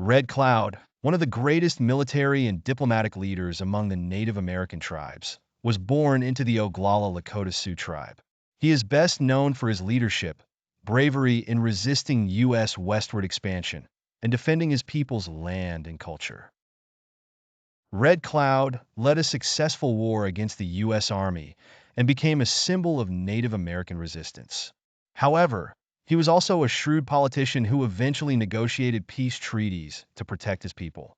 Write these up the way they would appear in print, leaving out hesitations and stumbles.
Red Cloud, one of the greatest military and diplomatic leaders among the Native American tribes, was born into the Oglala Lakota Sioux tribe. He is best known for his leadership, bravery in resisting U.S. westward expansion, and defending his people's land and culture. Red Cloud led a successful war against the U.S. Army and became a symbol of Native American resistance. However, he was also a shrewd politician who eventually negotiated peace treaties to protect his people.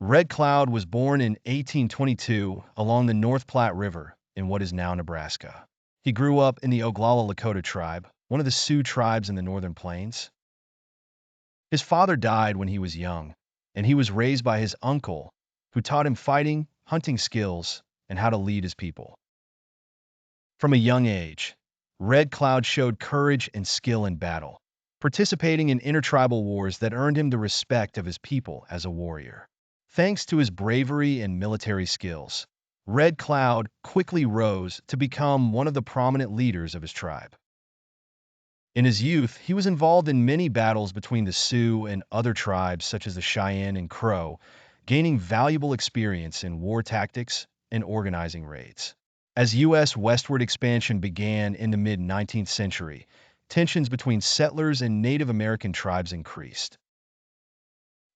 Red Cloud was born in 1822 along the North Platte River in what is now Nebraska. He grew up in the Oglala Lakota tribe, one of the Sioux tribes in the Northern Plains. His father died when he was young, and he was raised by his uncle, who taught him fighting, hunting skills, and how to lead his people. From a young age, Red Cloud showed courage and skill in battle, participating in intertribal wars that earned him the respect of his people as a warrior. Thanks to his bravery and military skills, Red Cloud quickly rose to become one of the prominent leaders of his tribe. In his youth, he was involved in many battles between the Sioux and other tribes such as the Cheyenne and Crow, gaining valuable experience in war tactics and organizing raids. As U.S. westward expansion began in the mid-19th century, tensions between settlers and Native American tribes increased.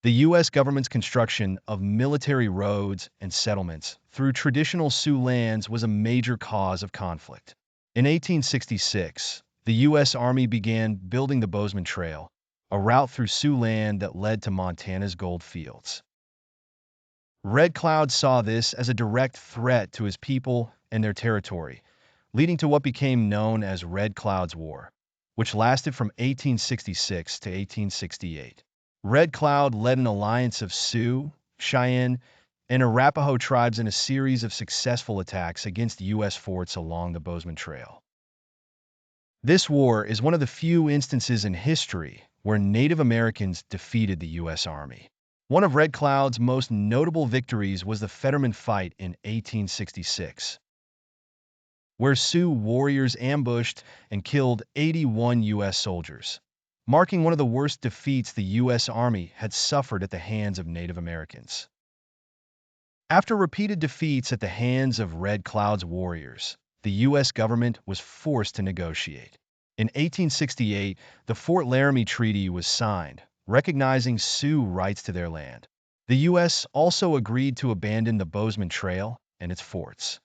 The U.S. government's construction of military roads and settlements through traditional Sioux lands was a major cause of conflict. In 1866, the U.S. Army began building the Bozeman Trail, a route through Sioux land that led to Montana's gold fields. Red Cloud saw this as a direct threat to his people and their territory, leading to what became known as Red Cloud's War, which lasted from 1866 to 1868. Red Cloud led an alliance of Sioux, Cheyenne, and Arapaho tribes in a series of successful attacks against U.S. forts along the Bozeman Trail. This war is one of the few instances in history where Native Americans defeated the U.S. Army. One of Red Cloud's most notable victories was the Fetterman Fight in 1866, where Sioux warriors ambushed and killed 81 U.S. soldiers, marking one of the worst defeats the U.S. Army had suffered at the hands of Native Americans. After repeated defeats at the hands of Red Cloud's warriors, the U.S. government was forced to negotiate. In 1868, the Fort Laramie Treaty was signed, recognizing Sioux rights to their land. The U.S. also agreed to abandon the Bozeman Trail and its forts.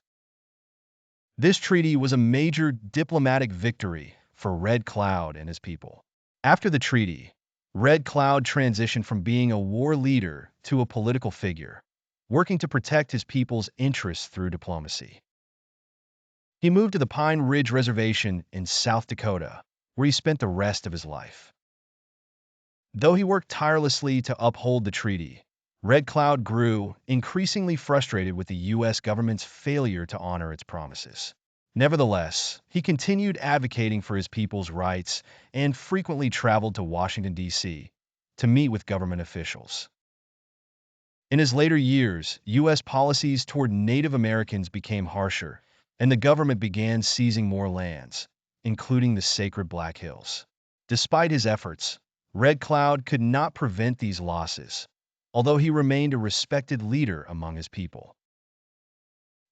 This treaty was a major diplomatic victory for Red Cloud and his people. After the treaty, Red Cloud transitioned from being a war leader to a political figure, working to protect his people's interests through diplomacy. He moved to the Pine Ridge Reservation in South Dakota, where he spent the rest of his life. Though he worked tirelessly to uphold the treaty, Red Cloud grew increasingly frustrated with the U.S. government's failure to honor its promises. Nevertheless, he continued advocating for his people's rights and frequently traveled to Washington, D.C., to meet with government officials. In his later years, U.S. policies toward Native Americans became harsher, and the government began seizing more lands, including the sacred Black Hills. Despite his efforts, Red Cloud could not prevent these losses, although he remained a respected leader among his people.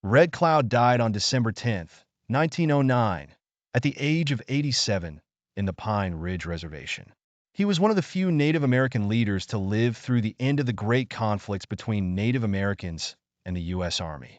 Red Cloud died on December 10, 1909, at the age of 87 in the Pine Ridge Reservation. He was one of the few Native American leaders to live through the end of the great conflicts between Native Americans and the U.S. Army.